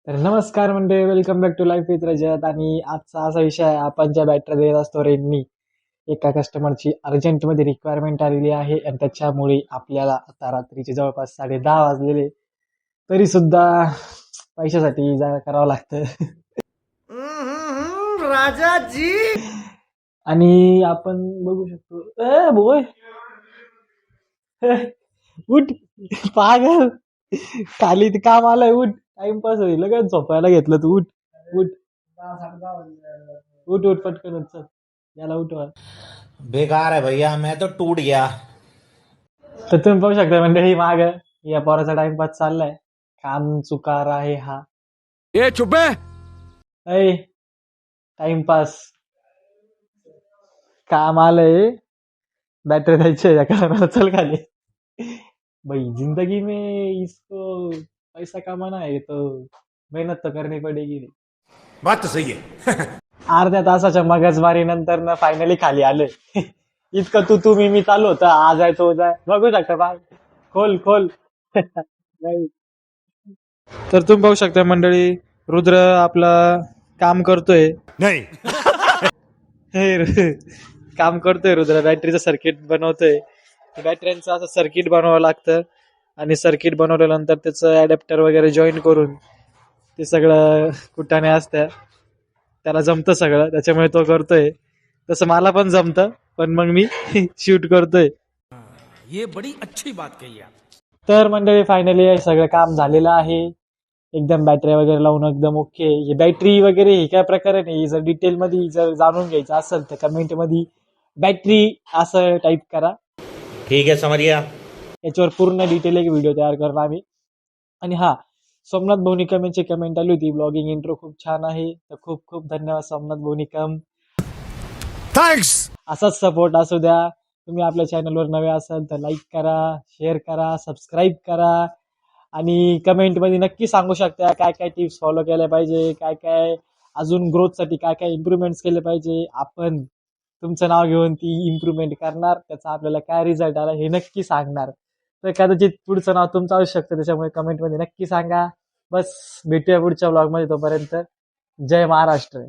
तर नमस्कार म्हणजे welcome back to life with Rajat. आणि आजचा असा विषय आहे, आपण ज्या बॅटरी देत असतो रेडमी, एका कस्टमरची अर्जंटमध्ये रिक्वायरमेंट आलेली आहे आणि त्याच्यामुळे आपल्याला आता रात्रीचे जवळपास 10:30 वाजलेले, तरी सुद्धा पैशासाठी करावं लागतं. राजा जी. आणि आपण बघू शकतो बोय उठ पागल, खाली ते काम आलंय, उठ, टाइमपास होईल, लगेच झोपायला घेतलं तू, उठ उठ उठ उठ पटकन उठ, चल याला उठवा. बेकार है भैया, मैं तो टूट गया. तर तुम्ही पाहू शकता मंडळी, माग या पोराचा टाइमपास चाललाय, काम चुकार आहे हा. ये चुप है. ऐ टाइमपास, काम आलंय, बॅटरी द्यायची या कारणाला, चल खाली. भाई जिंदगी में इसको पैसा कमाना है तो मेहनत तो करनी पडेगी. बात तो सही है. अर्ध्या तासाच्या मगजमारीनंतर ना फायनली खाली आलोय. इतकं तू मी चालू होतं, आज आहे तो जाय, बघू शकता बा, खोल खोल. नाही. तर तुम्ही पाहू शकता मंडळी, रुद्र आपला काम करतोय. नहीं. काम करतोय रुद्र, बॅटरीचं सर्किट बनवतोय. बॅटऱ्यांचं असं सर्किट बनवावं लागतं आणि सर्किट बनवल्यानंतर त्याचं ॲडॅप्टर वगैरे जॉईन करून ते सगळं कुठाने असतं, त्याला जमतं सगळं, त्याच्यामुळे तो करतोय. तसं मला पण जमतं, पण मग मी शूट करतोय. ये बड़ी अच्छी बात कही आप. तर मंडळी फायनली सगळं काम झालेलं आहे, एकदम बॅटरी वगैरे लावून एकदम ओके. हे बॅटरी वगैरे हे काय प्रकारे नाही, जर डिटेलमध्ये जर जाणून घ्यायचं असेल तर कमेंटमध्ये बॅटरी असं टाईप करा, ठीक है, समझ गया. याच्यावर पूर्ण डिटेल एक व्हिडिओ तयार करणार आम्ही. आणि हा, सोमनाथ भोनिकमची कमेंट आली होती, ब्लॉगिंग इंट्रो खूप छान आहे, तर खूप खूप धन्यवाद सोमनाथ भोनिकम. थँक्स. असाच सपोर्ट असू द्या. तुम्ही आपल्या चॅनलवर नवे असाल तर लाईक करा, शेअर करा, सबस्क्राईब करा आणि कमेंटमध्ये नक्की सांगू शकता काय काय टिप्स फॉलो केल्या पाहिजे, काय काय अजून ग्रोथसाठी काय काय इम्प्रूव्हमेंट्स केले पाहिजे. आपण तुमचं नाव घेऊन ती इम्प्रूव्हमेंट करणार, त्याचा आपल्याला काय रिझल्ट आला हे नक्की सांगणार. तर कदाचित पुढचं नाव तुमचं असू शकतं, त्याच्यामुळे कमेंटमध्ये नक्की सांगा. बस भेटूया पुढच्या ब्लॉगमध्ये, तोपर्यंत जय महाराष्ट्र.